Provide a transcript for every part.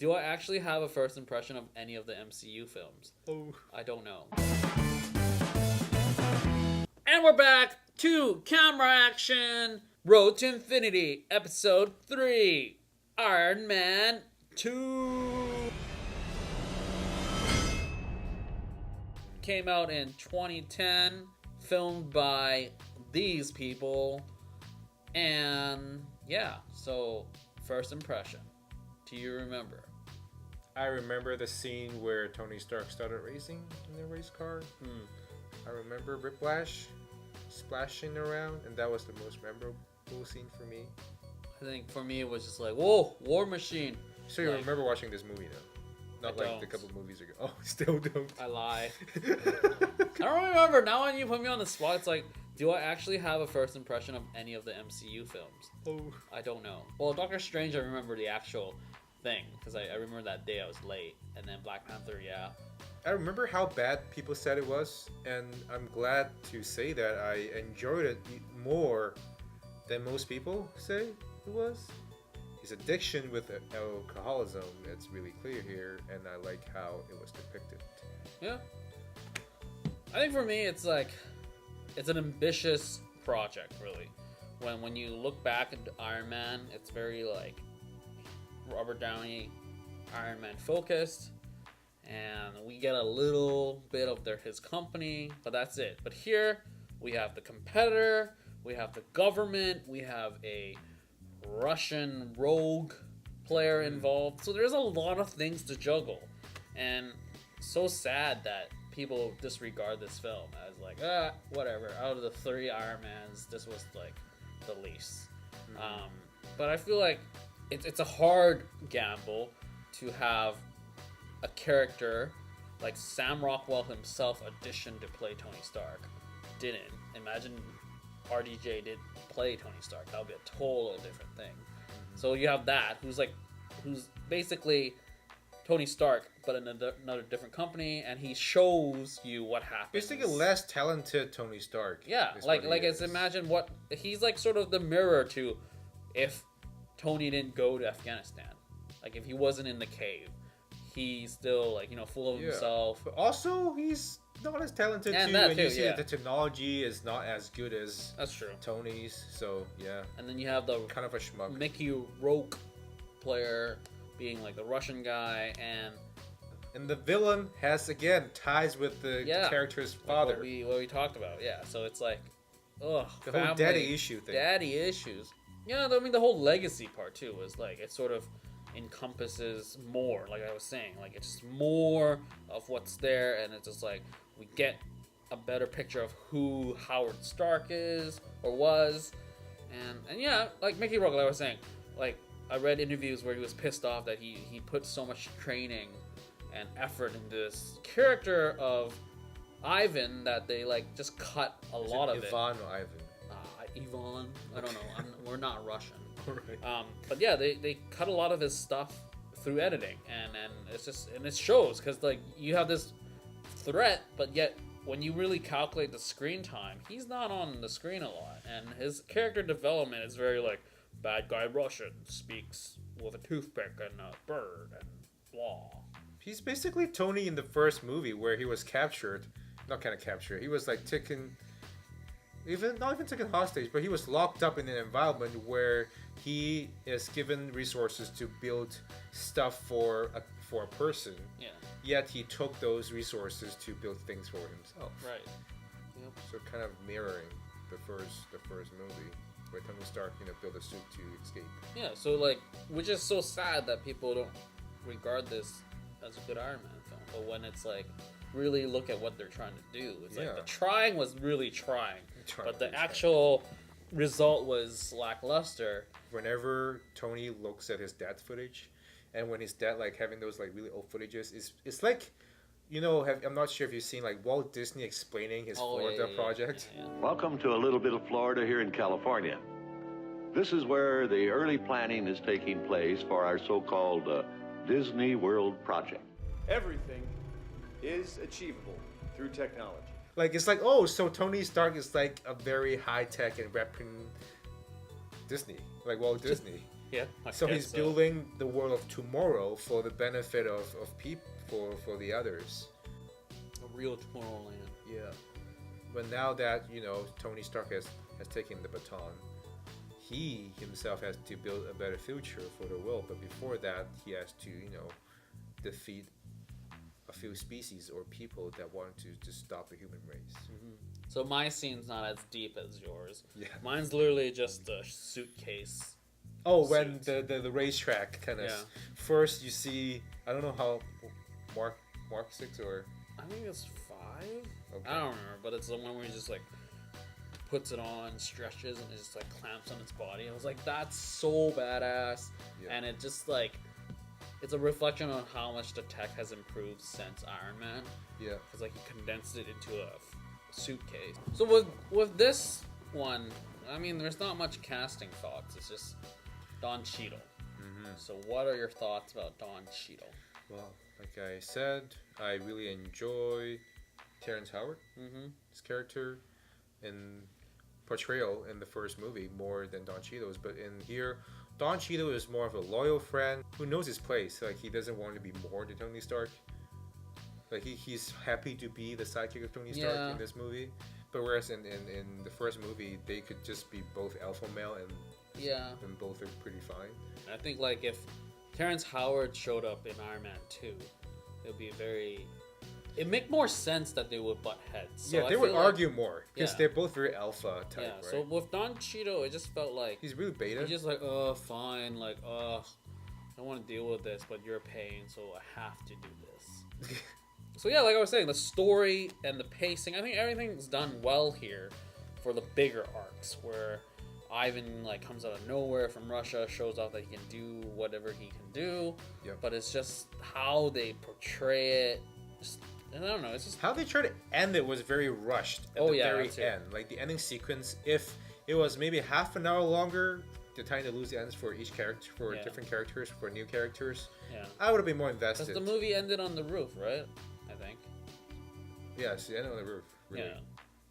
Do I actually have a first impression of any of the MCU films? Oh. I don't know. And we're back to camera action. Road to Infinity, Episode 3. Iron Man 2. Came out in 2010. Filmed by these people. And yeah, so first impression. Do you remember? I remember the scene where Tony Stark started racing in the race car. I remember Whiplash splashing around, and that was the most memorable scene for me. I think for me it was just like, whoa, War Machine. So you remember watching this movie though? Not like a couple movies ago. Oh, still don't. I lie. I don't remember. Now when you put me on the spot, it's like, do I actually have a first impression of any of the MCU films? Oh. I don't know. Well, Doctor Strange, I remember the actual thing, because I remember that day I was late. And then Black Panther, yeah. I remember how bad people said it was, and I'm glad to say that I enjoyed it more than most people say it was. His addiction with alcoholism, it's really clear here, and I like how it was depicted. Yeah. I think for me, it's like, it's an ambitious project, really. When you look back at Iron Man, it's very like Robert Downey, Iron Man focused, and we get a little bit of his company, but that's it. But here, we have the competitor, we have the government, we have a Russian rogue player involved, so there's a lot of things to juggle, and so sad that people disregard this film as like, whatever, out of the 3 Iron Mans, this was like the least. But I feel like it's a hard gamble to have a character like Sam Rockwell himself audition to play Tony Stark. Didn't. Imagine RDJ did play Tony Stark. That would be a total different thing. So you have that, who's basically Tony Stark, but in another different company, and he shows you what happens. Basically, a less talented Tony Stark. Yeah, it's imagine what he's like, sort of the mirror to if Tony didn't go to Afghanistan, like if he wasn't in the cave, he's still like full of himself. But also, he's not as talented and too, and you too, see that the technology is not as good as Tony's. So yeah, and then you have the kind of a schmuck Mickey Rourke player being like the Russian guy, and the villain has again ties with the character's father. Like what we talked about, so it's like, the whole daddy issue thing. Daddy issues. Yeah, I mean the whole legacy part too was like it sort of encompasses more. Like I was saying, like it's just more of what's there, and it's just like we get a better picture of who Howard Stark is or was, and yeah, like Mickey Rourke, like I was saying, like I read interviews where he was pissed off that he put so much training and effort into this character of Ivan that they like just cut a lot of it. Ivan or Ivan? Ivan. I don't know. We're not Russian. Right. But yeah, they cut a lot of his stuff through editing, and it's just, and it shows, because like you have this threat, but yet when you really calculate the screen time, he's not on the screen a lot, and his character development is very like bad guy Russian speaks with a toothpick and a bird and blah. He's basically Tony in the first movie where he was captured. Not kind of captured. He was like not even taken hostage, but he was locked up in an environment where he is given resources to build stuff for a person. Yeah. Yet he took those resources to build things for himself. Right. Yep. So kind of mirroring the first movie, where Tony Stark built a suit to escape. Yeah. So like, which is so sad that people don't regard this as a good Iron Man film, but when it's like really look at what they're trying to do, it's like the trying was really trying. But the actual result was lackluster. Whenever Tony looks at his dad's footage, and when his dad like having those like really old footages, it's like, I'm not sure if you've seen like Walt Disney explaining his Florida project. Yeah. Welcome to a little bit of Florida here in California. This is where the early planning is taking place for our so-called Disney World project. Everything is achievable through technology. Like, it's like, so Tony Stark is like a very high-tech and repping Disney, like Walt Disney. Yeah. I So guess he's building the world of tomorrow for the benefit of people, for the others. a real Tomorrowland. Yeah. But now that, Tony Stark has taken the baton, he himself has to build a better future for the world. But before that, he has to, defeat a few species or people that want to stop the human race. So my scene's not as deep as yours. Yeah. Mine's literally just a suitcase. Oh, when Suits. the racetrack kind of... Yeah. First, you see... I don't know how... Mark 6 or... I think it's 5. Okay. I don't remember, but it's the one where he just like puts it on, stretches, and it just like clamps on its body. I was like, that's so badass. Yeah. And it just like, it's a reflection on how much the tech has improved since Iron Man. Yeah. Because like he condensed it into a suitcase. So with this one, I mean, there's not much casting thoughts. It's just Don Cheadle. So what are your thoughts about Don Cheadle? Well, like I said, I really enjoy Terrence Howard, his character and portrayal in the first movie more than Don Cheadle's. But in here, Don Cheadle is more of a loyal friend who knows his place. Like, he doesn't want to be more than Tony Stark. Like, he's happy to be the sidekick of Tony Stark in this movie. But whereas in the first movie, they could just be both alpha male and both are pretty fine. I think like if Terrence Howard showed up in Iron Man 2, it would be it'd make more sense that they would butt heads. So yeah, they would argue more because Yeah. they're both very alpha type, right? So with Don Cheadle, it just felt like he's really beta. he's just like, fine, like, I don't want to deal with this, but you're paying, so I have to do this. So yeah, like I was saying, the story and the pacing, I think everything's done well here for the bigger arcs, where Ivan like comes out of nowhere from Russia, shows off that he can do whatever he can do, but it's just how they portray it. Just, I don't know. It's just how they try to end it was very rushed at the very end. Like the ending sequence, if it was maybe half an hour longer, they're trying to lose the ends for each character, for different characters, for new characters. Yeah, I would have been more invested. Because the movie ended on the roof, right? I think. Yeah, it's the end on the roof. Really. Yeah,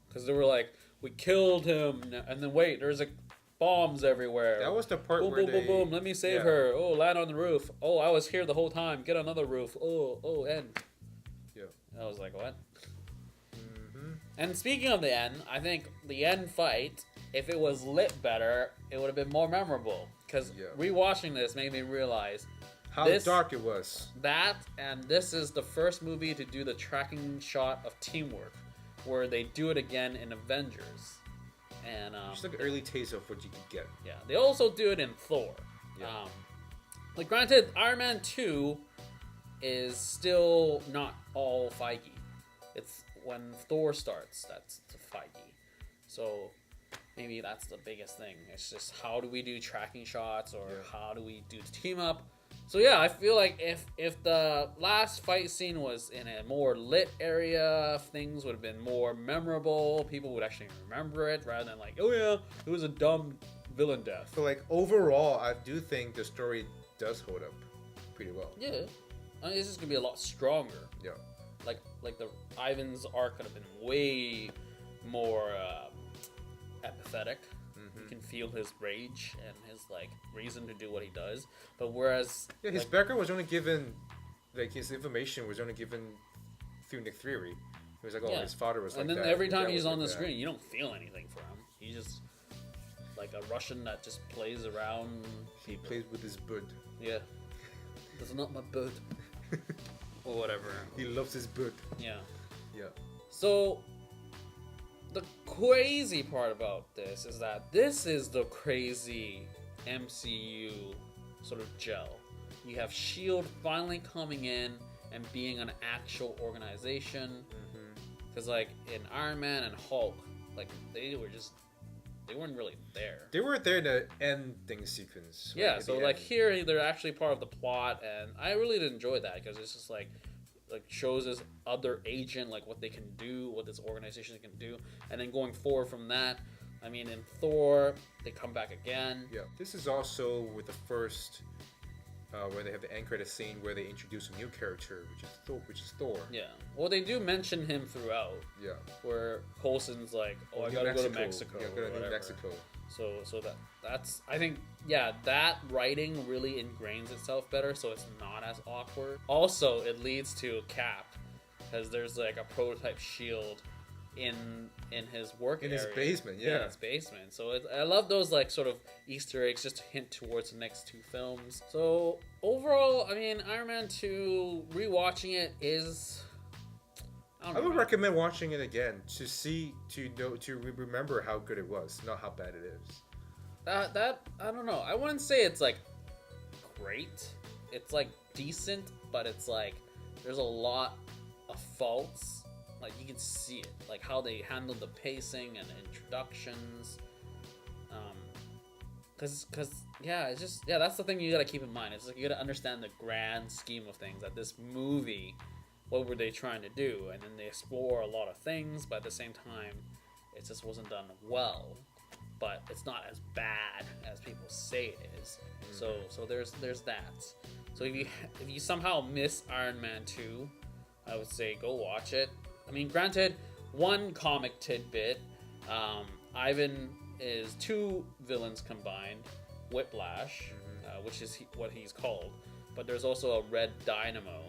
because they were like, we killed him, and then wait, there's like bombs everywhere. That was the part boom, where boom, boom, let me save her. Oh, land on the roof. Oh, I was here the whole time. Get another roof. Oh, end. Yeah. I was like, what? And speaking of the end, I think the end fight, if it was lit better, it would have been more memorable. Because rewatching this made me realize how dark it was. And this is the first movie to do the tracking shot of teamwork, where they do it again in Avengers. And just like an early taste of what you could get. Yeah, they also do it in Thor. Yeah. Like, granted, Iron Man 2 is still not all Feige. It's when Thor starts, that's the Feige. So maybe that's the biggest thing. It's just how do we do tracking shots, or how do we do team up? So yeah, I feel like if the last fight scene was in a more lit area, things would have been more memorable. People would actually remember it rather than like, oh yeah, it was a dumb villain death. So like overall, I do think the story does hold up pretty well. Yeah, I mean, it's just gonna be a lot stronger. Yeah, like the Ivan's arc could have been way more empathetic. You can feel his rage and his like reason to do what he does. But whereas his background was only given, like his information was only given through Nick Fury. It was like, oh, his father was like that. And then every time he's on the screen, you don't feel anything for him. He's just like a Russian that just plays around. He plays with his bud. Yeah, that's not my bud. Or whatever. He loves his bud. Yeah. Yeah. So the crazy part about this is that this is the crazy MCU sort of gel. You have S.H.I.E.L.D. finally coming in and being an actual organization. Because like in Iron Man and Hulk, like they weren't really there. They weren't there in the ending sequence. Yeah, so like here they're actually part of the plot, and I really did enjoy that because it's just like shows this other agent like what they can do, what this organization can do, and then going forward from that, I mean in Thor they come back again. Yeah, this is also with the first where they have the end credit scene where they introduce a new character, which is Thor. Yeah, well they do mention him throughout. Yeah, where Coulson's like, oh, I gotta go to Mexico. Yeah, go to New Mexico. So that's I think that writing really ingrains itself better, so it's not as awkward. Also, it leads to Cap, because there's like a prototype shield in his work area. His basement, yeah. In his basement. So I love those like sort of Easter eggs just to hint towards the next two films. So overall, I mean, Iron Man 2, rewatching it is. I would recommend watching it again to remember how good it was, not how bad it is. That I don't know. I wouldn't say it's like great. It's like decent, but it's like there's a lot of faults. Like you can see it, like how they handle the pacing and the introductions. Cause it's just that's the thing you gotta keep in mind. It's like you gotta understand the grand scheme of things. That this movie, what were they trying to do? And then they explore a lot of things, but at the same time, it just wasn't done well. But it's not as bad as people say it is. So there's that. So if you somehow miss Iron Man 2, I would say go watch it. I mean, granted, one comic tidbit, Ivan is two villains combined, Whiplash, which is what he's called, but there's also a Red Dynamo,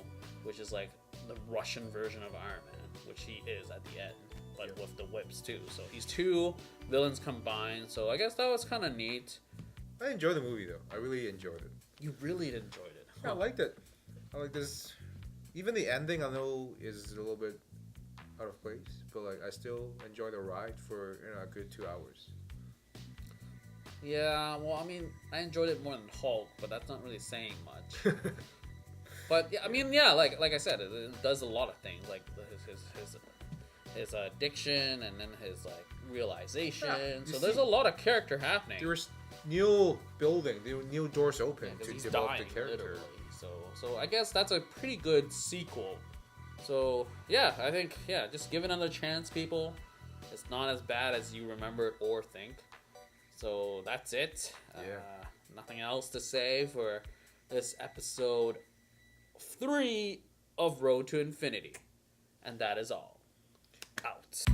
which is like the Russian version of Iron Man, which he is at the end, but with the whips too. So he's two villains combined, so I guess that was kind of neat. I enjoyed the movie though. I really enjoyed it. You really enjoyed it. Yeah, I liked it. I like this. Even the ending I know is a little bit out of place, but like I still enjoy the ride for a good 2 hours. Yeah, well, I mean, I enjoyed it more than Hulk, but that's not really saying much. But yeah, I mean, like I said, it does a lot of things, like his addiction, and then his like realization. So there's a lot of character happening. There's new building, new doors open to he's develop dying, the character. literally. So I guess that's a pretty good sequel. So yeah, I think just give it another chance, people. It's not as bad as you remember it or think. So that's it. Nothing else to say for this episode 3 of Road to Infinity. And that is all. Out.